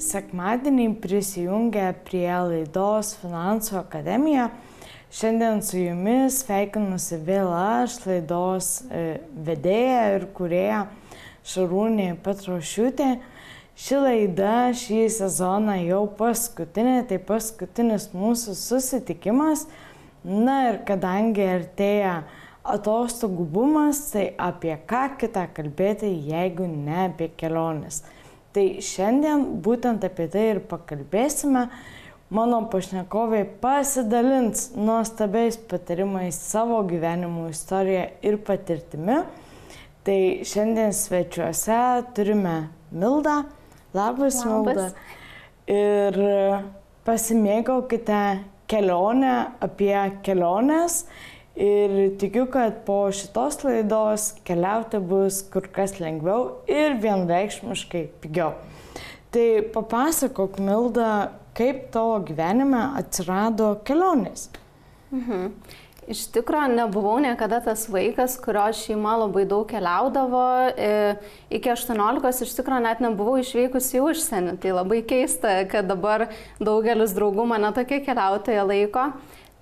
sekmadienį prisijungę prie laidos Finansų akademija. Šiandien su jumis sveikinusi vėl aš, laidos vedėja ir kūrėja Šarūnė Petrošiūtė. Ši laida šį sezoną jau paskutinė, tai paskutinis mūsų susitikimas. Na ir kadangi artėja atostogų bumas, tai apie ką kitą kalbėti, jeigu ne apie keliones. Tai šiandien būtent apie tai ir pakalbėsime. Mano pašnekovai pasidalins nuostabiais patarimais savo gyvenimo istoriją ir patirtimi. Tai šiandien svečiuose turime Mildą. Labas, Milda. Ir pasimėgaukite kelionę apie keliones. Ir tikiu, kad po šitos laidos keliauti bus kur kas lengviau ir vienreikšmiškai pigiau. Tai papasakok, Milda, kaip tavo gyvenime atsirado kelionės? Iš tikrųjų, nebuvau niekada tas vaikas, kurio šeima labai daug keliaudavo. Iki 18 iš tikrųjų net nebuvau išvykusi į užsienį. Tai labai keista, kad dabar daugelis draugų mane tokia keliautoja laiko.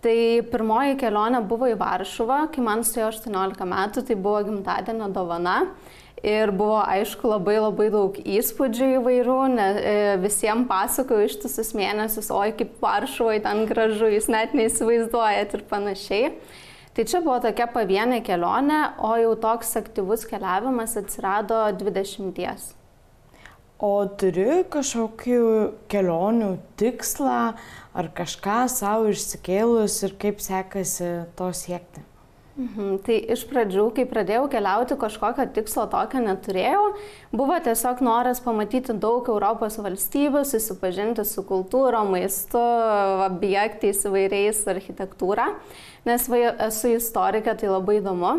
Tai pirmoji kelionė buvo į Varšuvą, kai man suėjo 18 metų, tai buvo gimtadienio dovana. Ir buvo, aišku, labai daug įspūdžių įvairių, visiems pasakoju ištisus mėnesius, oi kaip Varšuvoje ten gražu, jūs net neįsivaizduojat ir panašiai. Tai čia buvo tokia pavienė kelionė, o jau toks aktyvus keliavimas atsirado 20. O turi kažkokių kelionių tikslą ar kažką savo išsikėlus ir kaip sekasi to siekti? Tai iš pradžių, kai pradėjau keliauti, kažkokio tikslo tokio neturėjau. Buvo tiesiog noras pamatyti daug Europos valstybių, susipažinti su kultūra, maistu, objektais įvairiais, architektūra. Nes esu istorikė, tai labai įdomu.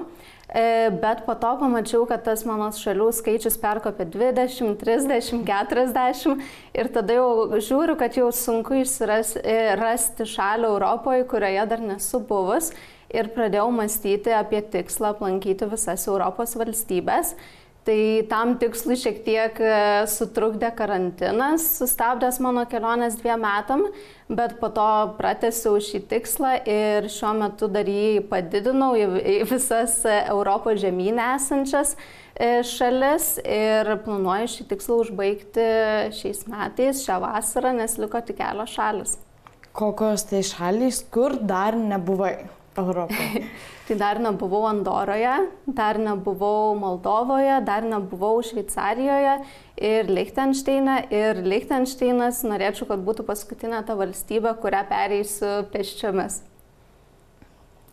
Bet po to pamačiau, kad tas mano šalių skaičius perkopė 20, 30, 40 ir tada jau žiūriu, kad jau sunku rasti šalį Europoje, kurioje dar nesu buvus. Ir pradėjau mąstyti apie tikslą aplankyti visas Europos valstybės. Tai tam tikslui šiek tiek sutrukdė karantinas, sustabdęs mano kelionės 2 metam, bet po to pratęsiau šį tikslą ir šiuo metu dar jį padidinau į visas Europos žemyne esančias šalis ir planuoju šį tikslą užbaigti šiais metais, šią vasarą, nes liko tik kelios šalis. Kokios tai šalys, kur dar nebuvai? Europoje. Tai dar nebuvau Andoroje, dar nebuvau Moldovoje, dar nebuvau Šveicarijoje ir Lichtensteine. Ir Lichtensteinas norėčiau, kad būtų paskutinė ta valstybė, kurią pereisiu pėsčiomis.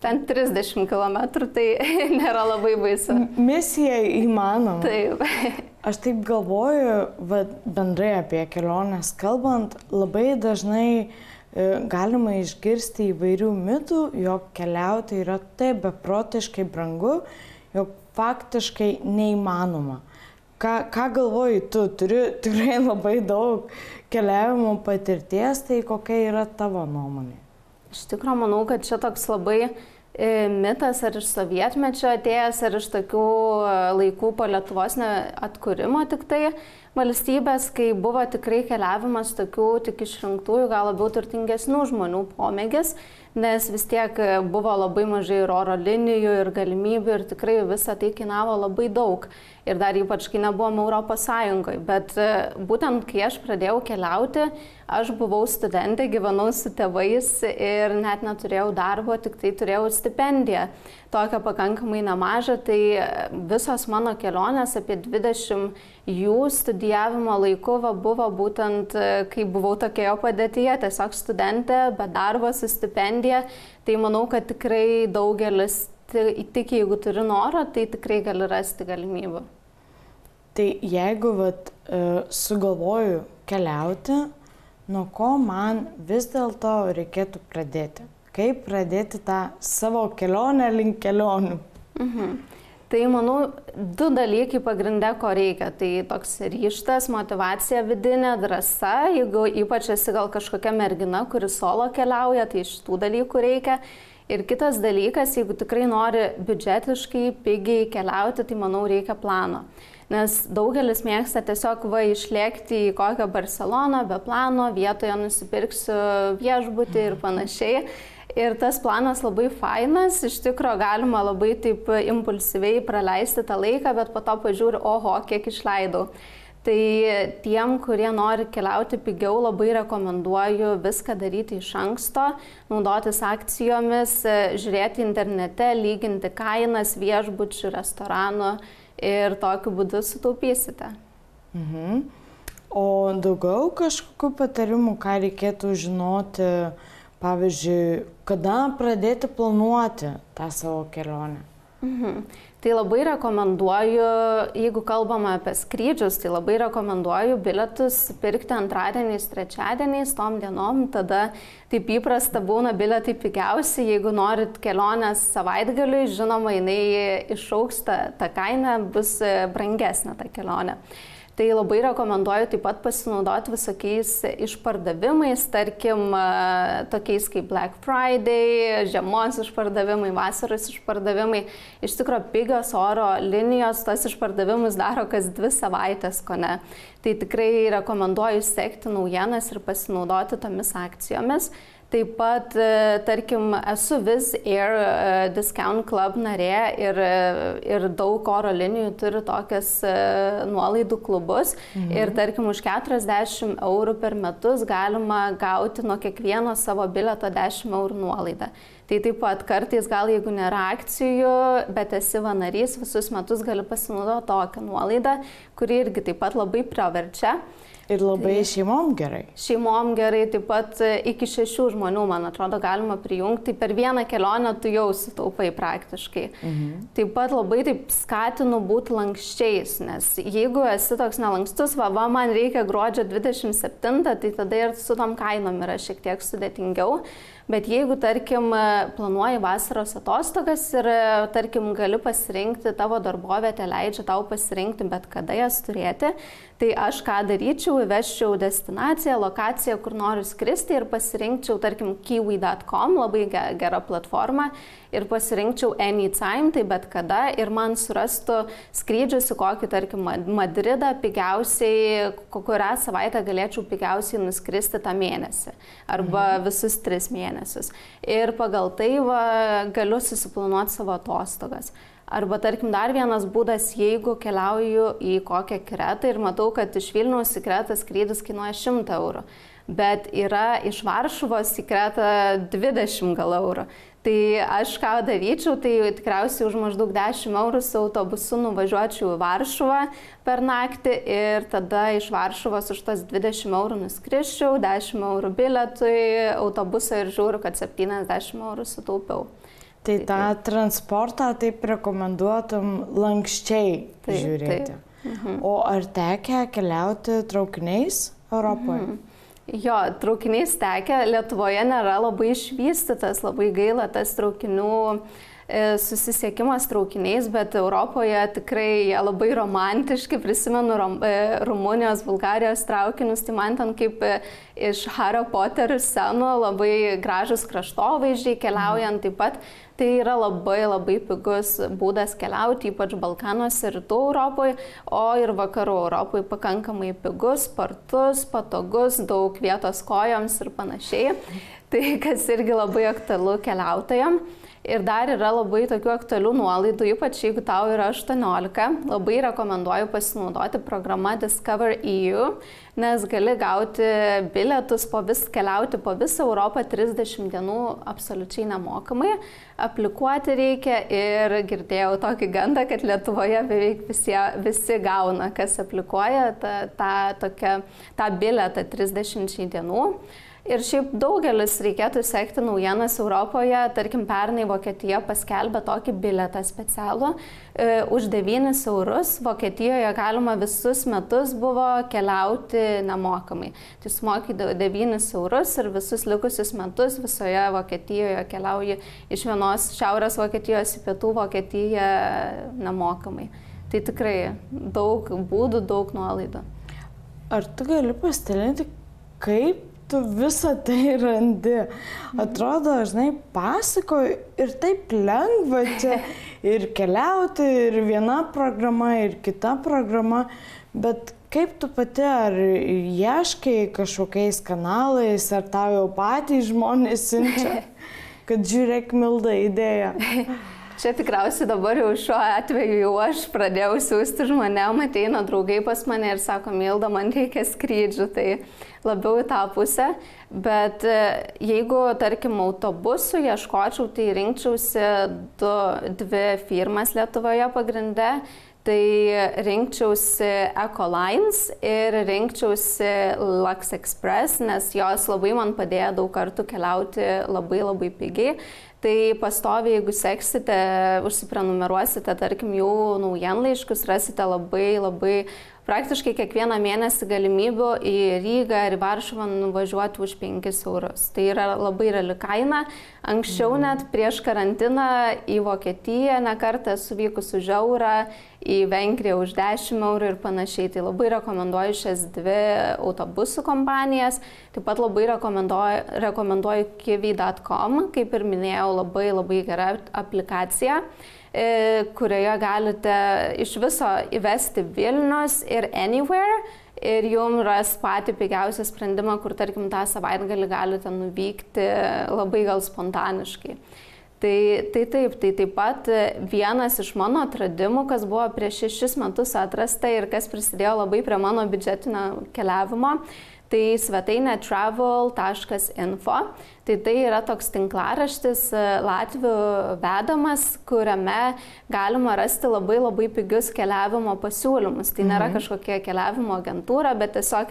Ten 30 km, tai nėra labai baisu. Misija įmanoma. Taip. Aš taip galvoju, bendrai apie keliones kalbant, labai dažnai galima išgirsti įvairių mitų, jog keliauti yra taip beprotiškai brangu, jog faktiškai neįmanoma. Ką galvoji, tu turi tikrai labai daug keliavimo patirties, tai kokia yra tavo nuomonė? Iš tikrųjų, manau, kad čia toks labai mitas ar iš sovietmečio atėjęs, ar iš tokių laikų po Lietuvos atkūrimo tik tai valstybės, kai buvo tikrai keliavimas tokių tik išrinktųjų, gal labiau turtingesnių žmonių pomėgis, nes vis tiek buvo labai mažai ir oro linijų, ir galimybių, ir tikrai visą tai kainavo labai daug. Ir dar ypač, kai nebuvom Europos Sąjungoje. Bet būtent, kai aš pradėjau keliauti, aš buvau studentė, gyvenau su tėvais ir net neturėjau darbo, tik tai turėjau stipendiją. Tokią pakankamai nemažą, tai visos mano kelionės, apie 20 jų studijavimo laiku buvo būtent, kai buvau tokioje padėtyje, tiesiog studentė, be darbo, su stipendija. Tai manau, kad tikrai daugelis, tik jeigu turi norą, tai tikrai gali rasti galimybę. Tai jeigu sugalvoju keliauti, nuo ko man vis dėlto reikėtų pradėti? Kaip pradėti tą savo kelionę link kelionių? Tai manau, 2 dalykai pagrinde, ko reikia. Tai toks ryžtas, motyvacija vidinė, drąsa. Jeigu ypač esi gal kažkokia mergina, kuri solo keliauja, tai šitų dalykų reikia. Ir kitas dalykas, jeigu tikrai nori biudžetiškai, pigiai keliauti, tai manau reikia plano. nes daugelis mėgsta tiesiog išlėkti į kokią Barceloną be plano, vietoje nusipirksiu viešbutį ir panašiai. Ir tas planas labai fainas, iš tikrųjų galima labai taip impulsyviai praleisti tą laiką, bet po to pažiūri, oho, kiek išleidau. Tai tiem, kurie nori keliauti pigiau, labai rekomenduoju viską daryti iš anksto, naudotis akcijomis, žiūrėti internete, lyginti kainas viešbučių, restoranų ir tokiu būdu sutaupysite. O daugiau kažkokių patarimų, ką reikėtų žinoti, pavyzdžiui, kada pradėti planuoti tą savo kelionę? Tai labai rekomenduoju, jeigu kalbame apie skrydžius, tai labai rekomenduoju bilietus pirkti antradieniais, trečiadieniais, tom dienom, tada taip įprasta būna bilietai pigiausi, jeigu norit kelionės savaitgaliui, žinoma, jinai išaugs ta kaina, bus brangesnė ta kelionė. Tai labai rekomenduoju taip pat pasinaudoti visokiais išpardavimais, tarkim, tokiais kaip Black Friday, žiemos išpardavimai, vasaros išpardavimai. Iš tikrųjų, pigios oro linijos tos išpardavimus daro kas 2 savaitės, kone. Tai tikrai rekomenduoju sekti naujienas ir pasinaudoti tomis akcijomis. Taip pat, tarkim, esu Wizz Air Discount Club narė ir daug oro linijų turi tokias nuolaidų klubus. Ir, tarkim, už 40 eurų per metus galima gauti nuo kiekvieno savo bilieto 10 eurų nuolaidą. Tai taip pat kartais gal jeigu nėra akcijų, bet esi narys, visus metus gali pasinaudoti tokią nuolaidą, kuri irgi taip pat labai praverčia. Ir labai šeimom gerai. Šeimom gerai, taip pat iki 6 žmonių, man atrodo, galima prijungti. Per vieną kelionę tu jau sutaupai praktiškai. Taip pat labai taip skatinu būti lankščiais, nes jeigu esi toks nelankstus, man reikia gruodžio 27, tai tada ir su tom kainom yra šiek tiek sudėtingiau. Bet jeigu, tarkim, planuoji vasaros atostogas ir, tarkim, gali pasirinkti, tavo darbovietė leidžia tau pasirinkti bet kada jas turėti, tai aš ką daryčiau, įvesčiau destinaciją, lokaciją, kur noriu skristi ir pasirinkčiau, tarkim, kiwi.com, labai gera platforma, ir pasirinkčiau anytime, tai bet kada, ir man surastų skrydžius į kokį, tarkim, Madridą pigiausiai, kurią savaitę galėčiau pigiausiai nuskristi tą mėnesį, arba visus 3 mėnesius. Ir pagal tai galiu susiplanuoti savo atostogas. Arba, tarkim, dar vienas būdas, jeigu keliauju į kokią Kretą ir matau, kad iš Vilniaus į Kretą skrydis kainuoja 100 eurų, bet yra iš Varšuvos į Kretą 20 gal eurų. Tai aš ką daryčiau, tai tikriausiai už maždaug 10 eurų su autobusu nuvažiuočiau į Varšuvą per naktį ir tada iš Varšuvos už tas 20 eurų nuskrisčiau, 10 eurų bilietui, autobusą ir žiūriu, kad 70 eurų sutaupiau. Tai tą transportą taip rekomenduotum lankščiai žiūrėti. O ar tekę keliauti traukiniais Europoje? Jo, traukiniais tekę, Lietuvoje nėra labai išvystytas, labai gaila tas traukinių susisiekimas traukiniais, bet Europoje tikrai jie labai romantiški, prisimenu Rumunijos, Bulgarijos traukinius, tai man ten kaip iš Hario Poterio scenų labai gražus kraštovaizdžiai keliaujant taip pat. Tai yra labai pigus būdas keliauti, ypač Balkanuose, Rytų Europoje, o ir Vakarų Europoje pakankamai pigus, spartus, patogus, daug vietos kojoms ir panašiai. Tai kas irgi labai aktualu keliautojams. Ir dar yra labai tokių aktualių nuolaidų, ypač jeigu tau yra 18, labai rekomenduoju pasinaudoti programą Discover EU, nes gali gauti bilietus keliauti po visą Europą 30 dienų absoliučiai nemokamai. Aplikuoti reikia ir girdėjau tokį gandą, kad Lietuvoje beveik visi gauna, kas aplikuoja tą bilietą 30 dienų. Ir šiaip daugelis reikėtų sekti naujienas Europoje, tarkim, pernai Vokietija paskelbė tokį bilietą specialų už 9 eurus. Vokietijoje galima visus metus buvo keliauti nemokamai. Tai sumoki 9 eurus ir visus likusius metus visoje Vokietijoje keliauji iš vienos šiaurės Vokietijos į pietų Vokietiją nemokamai. Tai tikrai daug būdų, daug nuolaidų. Ar tu gali pasidalinti, kaip tu visą tai randi? Atrodo, žinai, pasakoju ir taip lengva čia ir keliauti, ir viena programa, ir kita programa, bet kaip tu pati, ar ieškai kažkokiais kanalais, ar tau jau patys žmonės siunčia, kad žiūrėk, Milda idėja? Čia tikriausiai dabar jau šiuo atveju jau aš pradėjau siųsti žmonėm, ateina draugai pas mane ir sako, Milda, man reikia skrydžių, tai labiau į tą pusę. Bet jeigu, tarkim, autobusų ieškočiau, tai rinkčiausi dvi firmas Lietuvoje pagrinde. Tai rinkčiausi Ecolines ir rinkčiausi Lux Express, nes jos labai man padėjo daug kartų keliauti labai pigiai. Tai pastoviai, jeigu seksite, užsiprenumeruosite, tarkim, jų naujienlaiškus, rasite labai praktiškai kiekvieną mėnesį galimybių į Rygą ir į Varšuvą nuvažiuoti už 5 eurus. Tai yra labai reali kaina. Anksčiau net prieš karantiną į Vokietiją nekartą esu vykus už eurą, į Vengriją už 10 eurų ir panašiai. Tai labai rekomenduoju šias dvi autobusų kompanijas. Taip pat labai rekomenduoju kiwi.com, kaip ir minėjau, labai gera aplikacija, kurioje galite iš viso įvesti Vilnius ir Anywhere ir jums ras patį pigiausią sprendimą, kur, tarkim, tą savaitgalį galite nuvykti labai gal spontaniškai. Tai taip pat vienas iš mano atradimų, kas buvo prieš 6 metus atrasta ir kas prisidėjo labai prie mano biudžetinio keliavimo, tai svetainė travel.info. Tai yra toks tinklaraštis latvių vedamas, kuriame galima rasti labai pigius keliavimo pasiūlymus. Tai nėra kažkokia keliavimo agentūra, bet tiesiog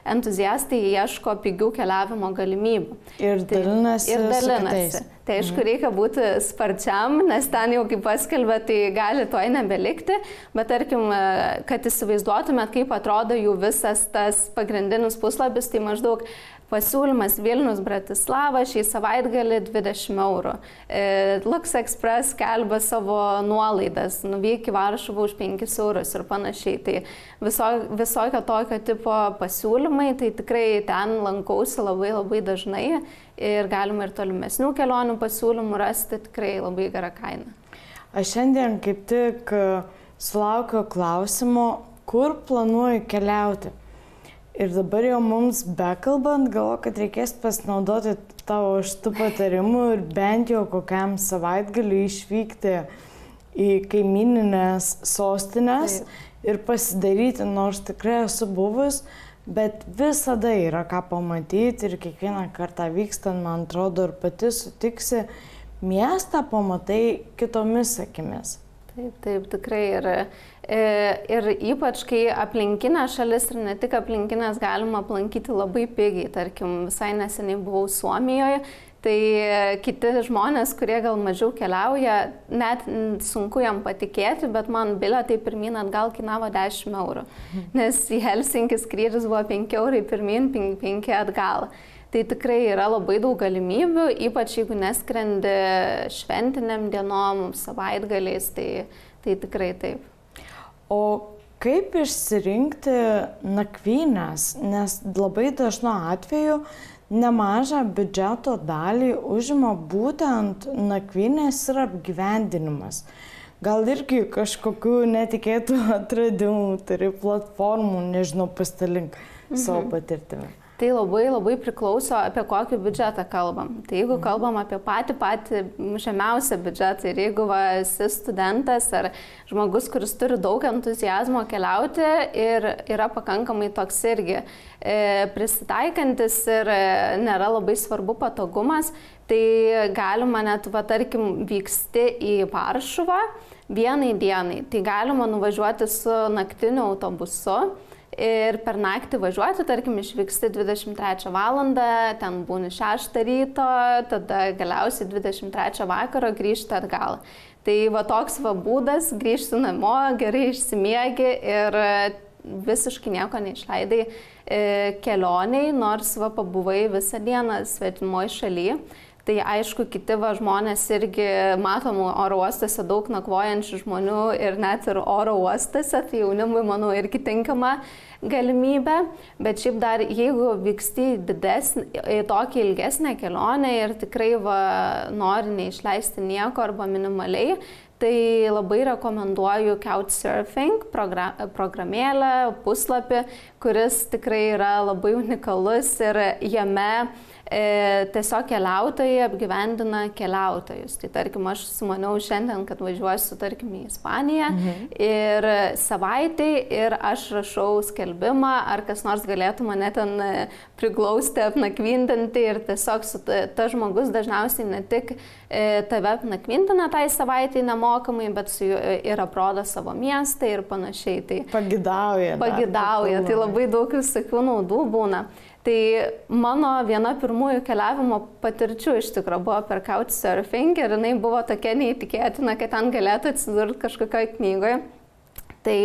entuziastai ieško pigių keliavimo galimybių. Ir dalinasi. Tai aišku, reikia būti sparčiam, nes ten jau kaip paskelbė, tai gali toj nebelikti, bet tarkim, kad įsivaizduotumėt, kaip atrodo jų visas tas pagrindinis puslapis, tai maždaug pasiūlymas Vilnius Bratislava šį savaitgalį 20 eurų. Lux Express skelbia savo nuolaidas, nuvyk į Varšuvą už 5 eurus ir panašiai. Tai visokio tokio tipo pasiūlymai, tai tikrai ten lankausi labai dažnai ir galima ir tolimesnių kelionių pasiūlymų rasti, tikrai labai gera kaina. Aš šiandien kaip tik sulaukiu klausimo, kur planuoju keliauti. Ir dabar jau mums bekalbant, galvoju, kad reikės pasinaudoti tavo šitų patarimų ir bent jau kokiam savaitgaliui išvykti į kaimyninės sostinės ir pasidaryti, nors tikrai esu buvus, bet visada yra ką pamatyti ir kiekvieną kartą vykstant, man atrodo, ir pati sutiksi, miestą pamatai kitomis akimis. Taip, tikrai. Ir ypač, kai aplinkinė šalis ir ne tik aplinkinės galima aplankyti labai pigiai. Tarkim, visai neseniai buvau Suomijoje, tai kiti žmonės, kurie gal mažiau keliauja, net sunku jam patikėti, bet man bilietai pirmyn atgal kainavo 10 eurų. Nes į Helsinkį skrydis buvo 5 eurai pirmyn, 5 atgal. Tai tikrai yra labai daug galimybių, ypač jeigu neskrendi šventiniam dienom, savaitgaliais, tai tikrai taip. O kaip išsirinkti nakvynės, nes labai dažnu atveju nemažą biudžeto dalį užima būtent nakvynės ir apgyvendinimas. Gal irgi kažkokių netikėtų atradimų, turi platformų, nežinau, pasidalink savo patirtimi. Tai labai priklauso, apie kokį biudžetą kalbam. Tai jeigu kalbam apie patį žemiausią biudžetą ir jeigu esi studentas ar žmogus, kuris turi daug entuzijazmo keliauti ir yra pakankamai toks irgi prisitaikantis ir nėra labai svarbu patogumas, tai galima net, tarkim, vyksti į Varšuvą vienai dienai. Tai galima nuvažiuoti su naktiniu autobusu. Ir per naktį važiuoti, tarkim, išvyksti 23 valandą, ten būni 6 ryto, tada galiausiai 23 vakaro grįžti atgal. Tai toks būdas, grįžti namo, gerai išsimiegi ir visiškai nieko neišleidai kelioniai, nors pabuvai visą dieną svetimoj šaly. Tai aišku, kiti žmonės irgi matom oro uostose daug nakvojančių žmonių ir net ir oro uostose, tai jaunimui, manau, irgi tinkama galimybė. Bet šiaip dar, jeigu vyksti į tokį ilgesnę kelionę ir tikrai nori neišleisti nieko arba minimaliai, tai labai rekomenduoju Couchsurfing programėlę, puslapį, kuris tikrai yra labai unikalus ir jame tiesiog keliautojai apgyvendina keliautojus. Tai tarkim, aš sumaniau šiandien, kad važiuosiu, tarkim, į Ispaniją ir savaitai ir aš rašau skelbimą, ar kas nors galėtų mane ten priglausti, apnakvindinti ir tiesiog ta žmogus dažniausiai ne tik tave apnakvindina tai savaitai nemokamai, bet su juo ir aprodo savo miestą ir panašiai. Tai pagidauja, tai labai daug visokių naudų būna. Tai mano viena pirmųjų keliavimo patirčių iš tikrųjų buvo per Couchsurfing ir jinai buvo tokia neįtikėtina, kad ten galėtų atsidurti kažkokioje knygoje. Tai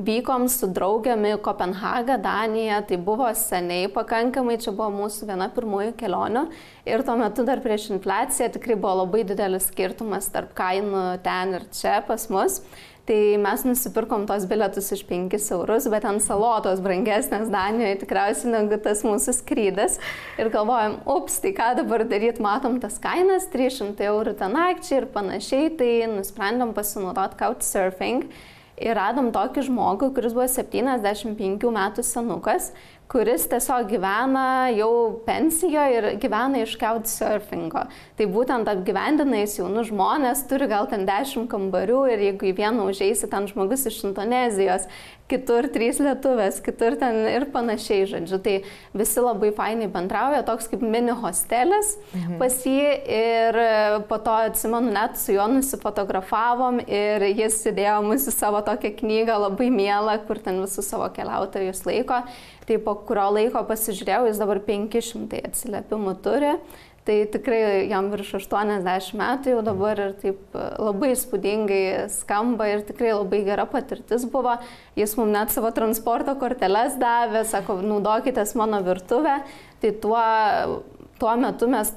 vykom su draugėmi Kopenhagą, Daniją, tai buvo seniai pakankamai, čia buvo mūsų viena pirmųjų kelionių ir tuo metu dar prieš infliaciją tikrai buvo labai didelis skirtumas tarp kainų ten ir čia pas mus. Tai mes nusipirkom tos bilietus už 5 eurus, bet ten salotos brangesnės Danijoje tikriausiai negu tas mūsų skrydis. Ir galvojom, tai ką dabar daryti, matom tas kainas, 300 eurų tą nakčiai ir panašiai, tai nusprendėm pasinaudoti Couchsurfing ir radom tokį žmogų, kuris buvo 75 metų senukas, kuris tiesiog gyvena jau pensijoje ir gyvena iš Couchsurfingo. Tai būtent apgyvendina jis jaunus žmonės, turi gal ten 10 kambarių ir jeigu į vieną užeisi, ten žmogus iš Indonezijos, kitur 3 lietuvės, kitur ten ir panašiai, žodžiu. Tai visi labai fainai bendrauja, toks kaip mini hostelis pas jį ir po to, atsimenu, net su juo nusifotografavom ir jis įdėjo mus į savo tokią knygą labai mielą, kur ten visus savo keliautojus laiko. Tai po kurio laiko pasižiūrėjau, jis dabar 500 atsiliepimų turi. Tai tikrai jam virš 80 metų jau dabar ir taip labai įspūdingai skamba ir tikrai labai gera patirtis buvo. Jis mums net savo transporto korteles davė, sako, naudokitės mano virtuvę. Tai tuo metu mes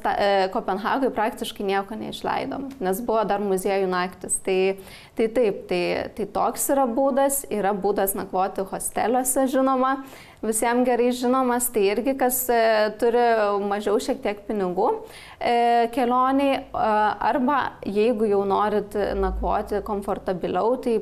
Kopenhagoje praktiškai nieko neišleidom, nes buvo dar muziejų naktis. Tai taip, tai toks yra būdas nakvoti hosteliuose, žinoma, visiems gerai žinomas, tai irgi kas turi mažiau šiek tiek pinigų kelioniai, arba jeigu jau norit nakvoti komfortabiliau, tai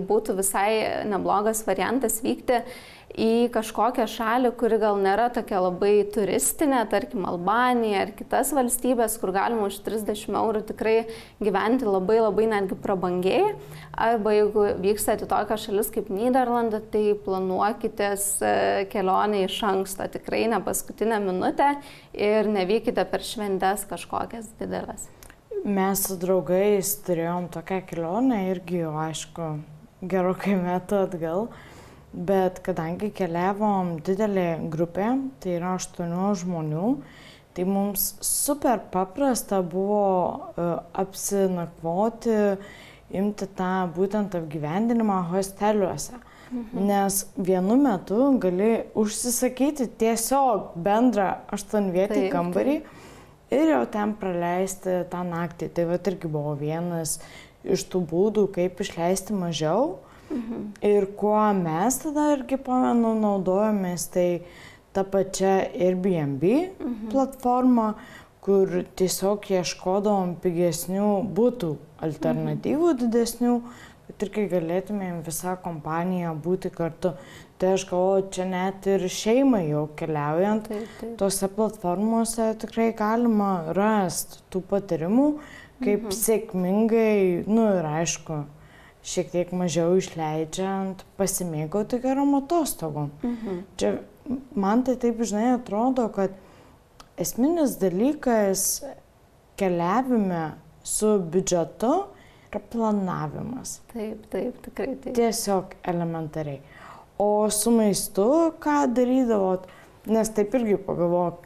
būtų visai neblogas variantas vykti į kažkokią šalį, kuri gal nėra tokia labai turistinė, tarkim Albanija ar kitas valstybės, kur galima už 30 eurų tikrai gyventi labai labai netgi prabangiai. Arba jeigu vykstate į tokią šalis kaip Nyderlandai, tai planuokitės kelionę iš anksto, tikrai ne paskutinę minutę ir nevykite per šventes kažkokias didelės. Mes su draugais turėjom tokią kelionę irgi jau, aišku, gerokai metų atgal. Bet kadangi keliavom didelė grupė, tai yra 8 žmonių, tai mums super paprasta buvo apsinakvoti, imti tą būtent apgyvendinimą hosteliuose. Nes vienu metu gali užsisakyti tiesiog bendrą 8-vietį kambarį ir jau ten praleisti tą naktį. Tai va irgi buvo vienas iš tų būdų, kaip išleisti mažiau. Ir kuo mes tada irgi pamenu naudojomės, tai ta pačia Airbnb platforma, kur tiesiog ieškodavom pigesnių būtų alternatyvų didesnių, kad irgi galėtumėm visą kompaniją būti kartu. Tai aš galvoju, čia net ir šeimai jau keliaujant, tose platformose tikrai galima rasti tų patarimų, kaip sėkmingai, ir aišku, šiek tiek mažiau išleidžiant, pasimėgauti gerom atostogom. Čia man tai taip, žinai, atrodo, kad esminis dalykas keliavime su biudžetu yra planavimas. Taip, tikrai taip. Tiesiog elementariai. O su maistu ką darydavot? Nes taip irgi pagalvok,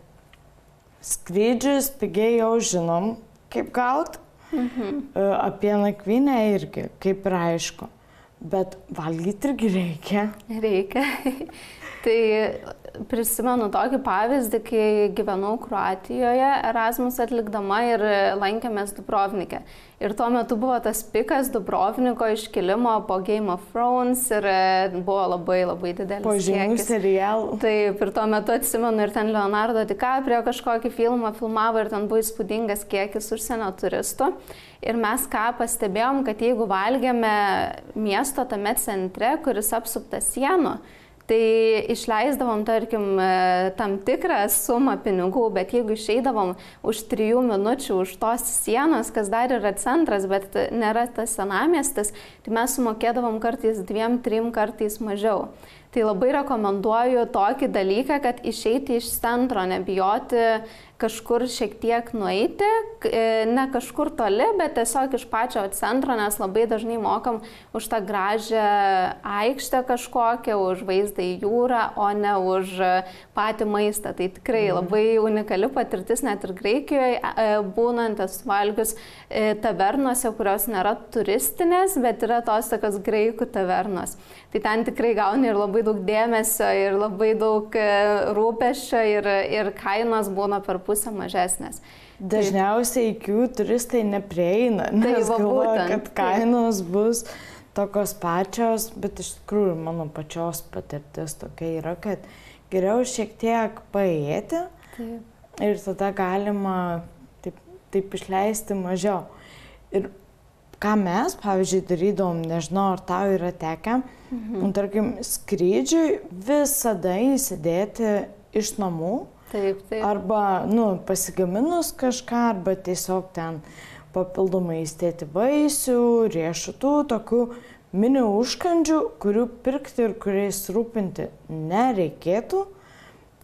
skrydžius pigiai jau žinom, kaip gauti. Apie nakvynę irgi, kaip ir aišku, bet valgyti irgi reikia. Reikia. Tai prisimenu tokį pavyzdį, kai gyvenau Kroatijoje Erasmus atlikdama ir lankėmės Dubrovnike. Ir tuo metu buvo tas pikas Dubrovniko iškilimo po Game of Thrones ir buvo labai didelis po žymių serialų. Taip, ir tuo metu atsimenu, ir ten Leonardo DiCaprio kažkokį filmą filmavo ir ten buvo įspūdingas kiekis užsienio turistų. Ir mes ką pastebėjom, kad jeigu valgėme miesto tame centre, kuris apsuptas sienų, tai išleisdavom, tarkim, tam tikrą sumą pinigų, bet jeigu išeidavom už 3 minučių už tos sienos, kas dar yra centras, bet nėra tas senamiestis, tai mes sumokėdavom kartais 2-3 kartais mažiau. Tai labai rekomenduoju tokį dalyką, kad išeiti iš centro, nebijoti kažkur šiek tiek nueiti, ne kažkur toli, bet tiesiog iš pačio centro, nes labai dažnai mokam už tą gražią aikštę kažkokią, už vaizdą į jūrą, o ne už patį maistą. Tai tikrai labai unikali patirtis, net ir Graikijoje būnant esu valgius tavernose, kurios nėra turistinės, bet yra tos tokios graikų tavernos. Tai ten tikrai gauni ir labai daug dėmesio, ir labai daug rūpesčio, ir kainos būna per pusę mažesnės. Dažniausiai iki jų turistai neprieina, nes galvoja, kad kainos bus tokios pačios, bet iš tikrųjų mano pačios patirtis tokia yra, kad geriau šiek tiek paėti ir tada galima taip išleisti mažiau. Ir ką mes, pavyzdžiui, darydavom, nežinau, ar tau yra tekę, tarkim, skrydžiui visada įsidėti iš namų, arba, pasigaminus kažką, arba tiesiog ten papildomai įsidėti vaisių, riešutų, tokių mini užkandžių, kurių pirkti ir kuriais rūpinti nereikėtų.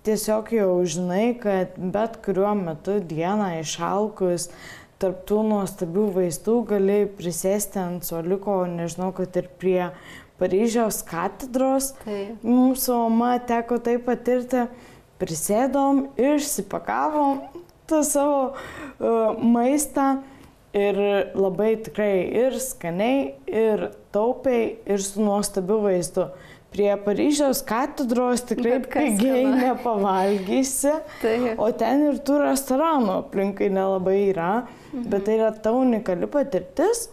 Tiesiog jau žinai, kad bet kuriuo metu dieną išalkus tarp tų nuostabių vaistų gali prisėsti ant suoliuko, nežinau, kad ir prie Paryžiaus katedros. Mūsų mama teko tai patirti. Prisėdom, išsipakavom tą savo maistą ir labai tikrai ir skaniai, ir taupiai, ir su nuostabiu vaizdu. Prie Paryžiaus katedros tikrai pigiai nepavalgysi, o ten ir tų restoranų aplinkai nelabai yra, bet tai yra ta unikali patirtis,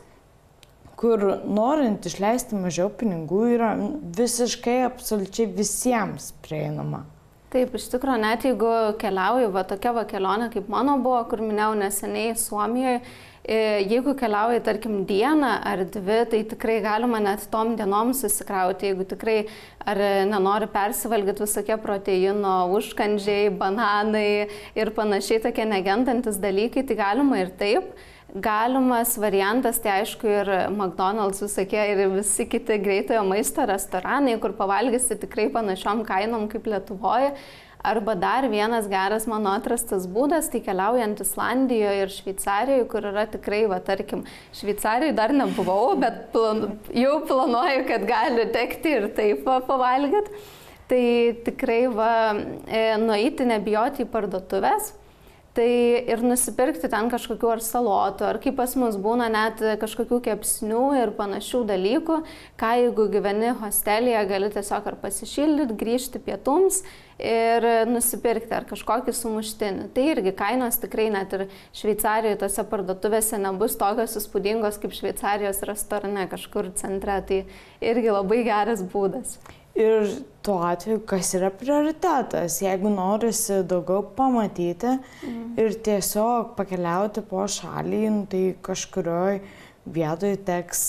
kur norint išleisti mažiau pinigų yra visiškai absoliučiai visiems prieinama. Taip, iš tikrųjų, net jeigu keliauju, tokia kelionė kaip mano buvo, kur minėjau neseniai Suomijoje, jeigu keliauji, tarkim, dieną ar 2, tai tikrai galima net tom dienom susikrauti, jeigu tikrai ar nenori persivalgyti visokie proteino, užkandžiai, bananai ir panašiai tokie negendantis dalykai, tai galima ir taip. Galimas variantas, tai aišku, ir McDonald's visokie ir visi kiti greitojo maisto restoranai, kur pavalgysi tikrai panašiom kainom kaip Lietuvoje. Arba dar vienas geras mano atrastas būdas, tai keliaujant Islandijoje ir Šveicarijoje, kur yra tikrai, tarkim, Šveicarijoje dar nebuvau, bet jau planuoju, kad gali tekti ir taip pavalgyti. Tai tikrai nueiti, nebijoti į parduotuvės. Tai ir nusipirkti ten kažkokių ar salotų, ar kaip pas mus būna net kažkokių kepsnių ir panašių dalykų, ką jeigu gyveni hostelyje, gali tiesiog ar pasišildyti, grįžti pietums ir nusipirkti ar kažkokį sumuštinį. Tai irgi kainos tikrai net ir Šveicarijoje tose parduotuvėse nebus tokios įspūdingos kaip Šveicarijos restorane kažkur centre, tai irgi labai geras būdas. Ir tuo atveju, kas yra prioritetas, jeigu norisi daugiau pamatyti ir tiesiog pakeliauti po šalį, tai kažkurioj vietoje teks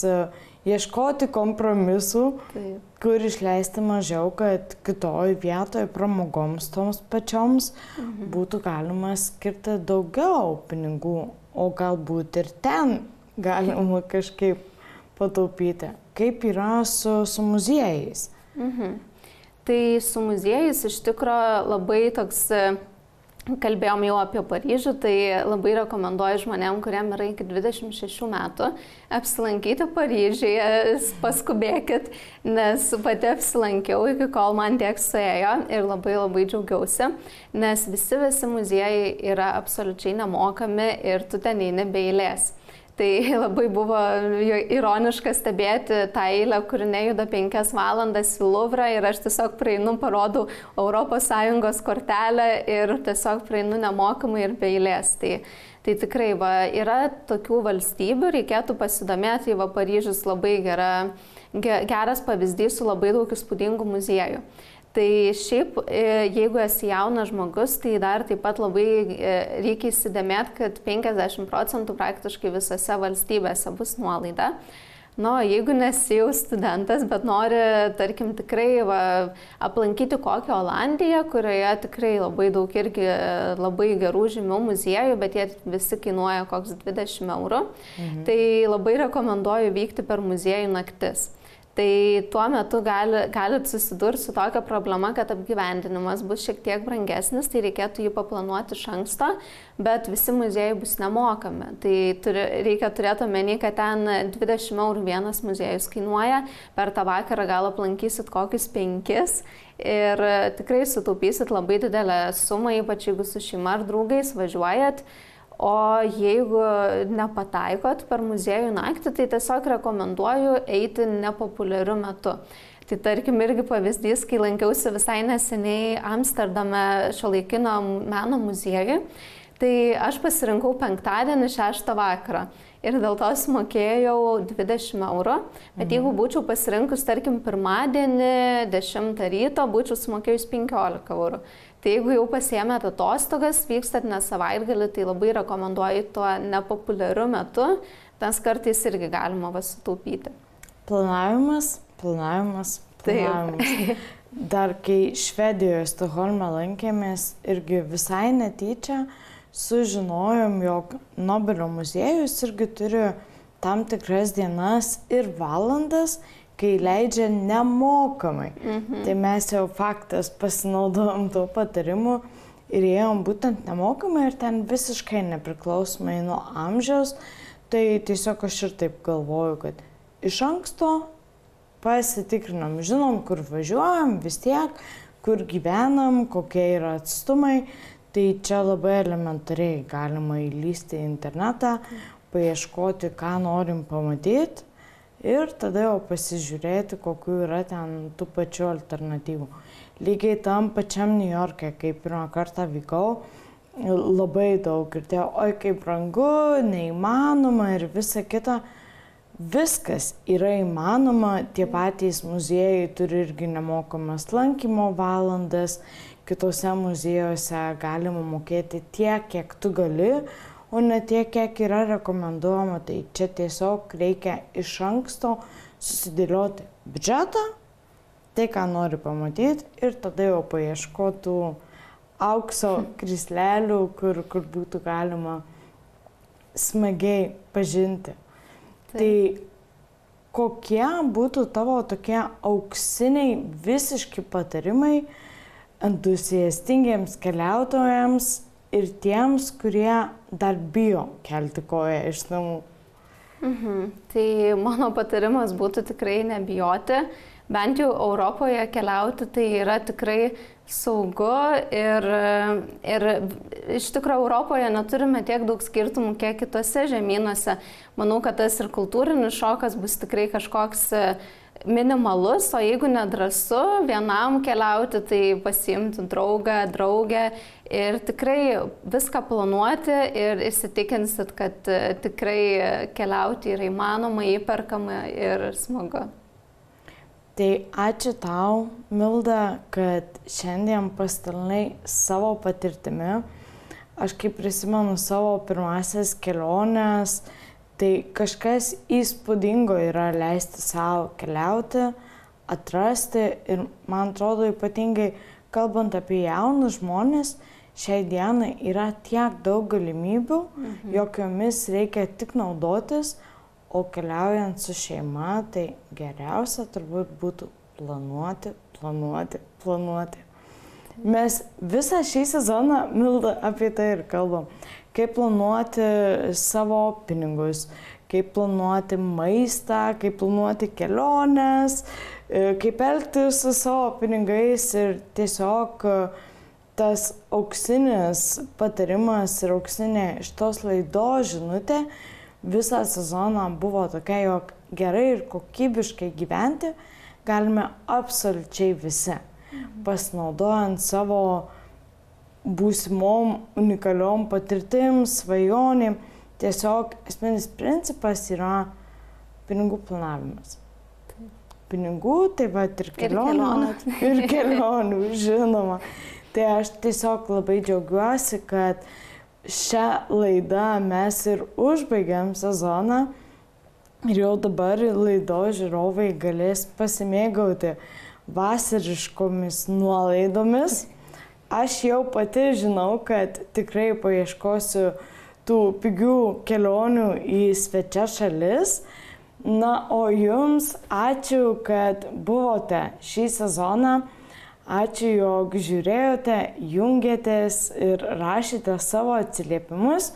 ieškoti kompromisų, kur išleisti mažiau, kad kitoj vietoje pramogoms toms pačioms būtų galima skirti daugiau pinigų, o galbūt ir ten galima kažkaip pataupyti. Kaip yra su muziejais? Tai su muziejais iš tikrųjų labai toks, kalbėjom jau apie Paryžių, tai labai rekomenduoju žmonėm, kuriem yra iki 26 metų, apsilankyti Paryžiuje, paskubėkit, nes pati apsilankiau, iki kol man tiek suėjo ir labai džiaugiausi, nes visi muziejai yra absoliučiai nemokami ir tu ten eini be eilės. Tai labai buvo ironiška stebėti tą eilę, kur nejuda 5 valandas į Luvrą ir aš tiesiog praeinu, parodau ES kortelę ir tiesiog praeinu nemokamai ir be eilės. Tai tikrai yra tokių valstybių, reikėtų pasidomėti, Paryžius labai geras pavyzdys su labai daug įspūdingų muziejų. Tai šiaip, jeigu esi jaunas žmogus, tai dar taip pat labai reikia įsidėmėti, kad 50% praktiškai visose valstybėse bus nuolaida. Jeigu nesi jau studentas, bet nori, tarkim, tikrai aplankyti kokią Olandiją, kurioje tikrai labai daug irgi labai gerų žymių muziejų, bet jie visi kainuoja koks 20 €, tai labai rekomenduoju vykti per muziejų naktis. Tai tuo metu galit susidurti su tokia problema, kad apgyvendinimas bus šiek tiek brangesnis, tai reikėtų jį paplanuoti iš anksto, bet visi muziejai bus nemokami. Tai reikia turėti omeny, kad ten 20 € vienas muziejus kainuoja, per tą vakarą gal aplankysit kokius 5 ir tikrai sutaupysit labai didelę sumą, ypač jeigu su šeima ar draugais važiuojat. O jeigu nepataikot per muziejų naktį, tai tiesiog rekomenduoju eiti nepopuliariu metu. Tai tarkim irgi pavyzdys, kai lankiausi visai neseniai Amsterdame šiuolaikinio meno muziejui, tai aš pasirinkau penktadienį 6 vakarą ir dėl to sumokėjau 20 €, bet jeigu būčiau pasirinkus, tarkim, pirmadienį 10 ryto, būčiau sumokėjus 15 €. Tai jeigu jau pasiėmėt atostogas, vykstat ne savaitgalį, tai labai rekomenduoju tuo nepopuliariu metu, nes kartais irgi galima sutaupyti. Planavimas. Dar kai Švedijoje, Stokholme lankėmės, irgi visai netyčia sužinojom, jog Nobelio muziejus irgi turi tam tikras dienas ir valandas, kai leidžia nemokamai. Tai mes jau faktas pasinaudojom tuo patarimu ir ėjom būtent nemokamai ir ten visiškai nepriklausomai nuo amžiaus. Tai tiesiog aš ir taip galvoju, kad iš anksto pasitikrinam, žinom, kur važiuojam, vis tiek, kur gyvenam, kokie yra atstumai. Tai čia labai elementariai galima įlysti į internetą, paieškoti, ką norim pamatyti. Ir tada jau pasižiūrėti, kokių yra ten tų pačių alternatyvų. Lygiai tam pačiam New York'e, kai pirmą kartą vykau, labai daug girdėjau, oi kaip brangu, neįmanoma ir visa kita. Viskas yra įmanoma, tie patys muziejai turi irgi nemokamas lankymo valandas, kitose muziejuose galima mokėti tiek, kiek tu gali, o ne tiek, kiek yra rekomenduojama. Tai čia tiesiog reikia iš anksto susidėlioti biudžetą, tai ką nori pamatyti ir tada jau paieškotų aukso krislelių, kur būtų galima smagiai pažinti. Tai kokie būtų tavo tokie auksiniai visiški patarimai entuziastingiems keliautojams ir tiems, kurie dar bijo kelti koją iš namų? Tai mano patarimas būtų tikrai nebijoti. Bent jau Europoje keliauti tai yra tikrai saugu ir iš tikrųjų Europoje neturime tiek daug skirtumų, kiek kitose žemynuose. Manau, kad tas ir kultūrinis šokas bus tikrai kažkoks minimalus, o jeigu nedrąsu vienam keliauti, tai pasiimti draugę ir tikrai viską planuoti ir įsitikinsit, kad tikrai keliauti yra įmanoma, įperkama ir smagu. Tai ačiū tau, Milda, kad šiandien pasidalinai savo patirtimi. Aš kaip prisimenu savo pirmasias keliones, tai kažkas įspūdingo yra leisti savo keliauti, atrasti ir man atrodo ypatingai kalbant apie jaunus žmonės, šiai dienai yra tiek daug galimybių, jokiomis reikia tik naudotis, o keliaujant su šeima, tai geriausia turbūt būtų planuoti. Mes visą šį sezoną, Milda, apie tai ir kalbam. Kaip planuoti savo pinigus, kaip planuoti maistą, kaip planuoti keliones, kaip elgtis su savo pinigais ir tiesiog tas auksinis patarimas ir auksinė šitos laidos žinutė visą sezoną buvo tokia, jog gerai ir kokybiškai gyventi galime absoliučiai visi, pasinaudojant savo būsimom unikaliom patirtim, svajonėm. Tiesiog esminis principas yra pinigų planavimas. Pinigų, tai va ir kelionių, žinoma. Tai aš tiesiog labai džiaugiuosi, kad šią laidą mes ir užbaigiam sezoną ir jau dabar laidos žiūrovai galės pasimėgauti vasariškomis nuolaidomis. Aš jau pati žinau, kad tikrai paieškosiu tų pigių kelionių į svečias šalis. Na, o jums ačiū, kad buvote šį sezoną. Ačiū, jog žiūrėjote, jungėtės ir rašėte savo atsiliepimus.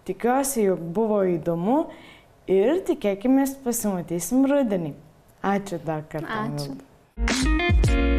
Tikiuosi, jog buvo įdomu ir tikėkimės pasimatysim rudenį. Ačiū dar kartą. Ačiū.